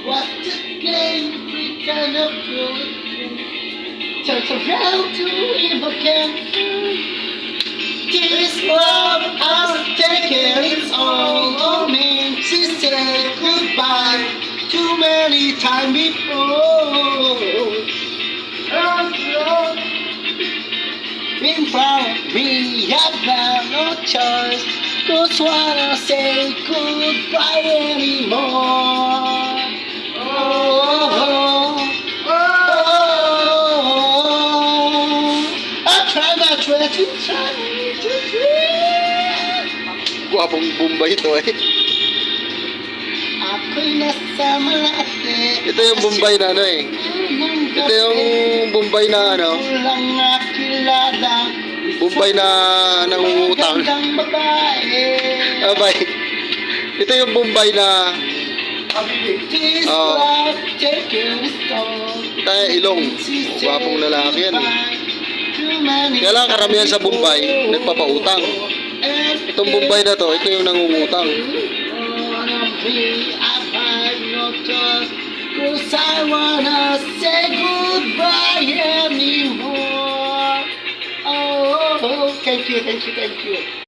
What the game we kind of good. Turns around to if I can. This love I've taken it's all on me. She said goodbye too many times before. In front of me, I've got no choice. Don't wanna say goodbye anymore. Oh, I try to Gwapong Bombay ito eh. ako'y nasa Malate. Ito yung Bombay na ano eh. Ito yung Bombay na ano. Walang nakilala. Bombay na nangungutang. Magandang babae. Abay. Ito yung Bombay na This Oh. love taking its toll. tayo ilong. Gwapong lalaki yan eh. Kaya lang karamihan sa Bombay, nagpapautang. Itong Bombay na to, ito yung nangungutang. Cause I wanna say goodbye anymore. Oh, thank you.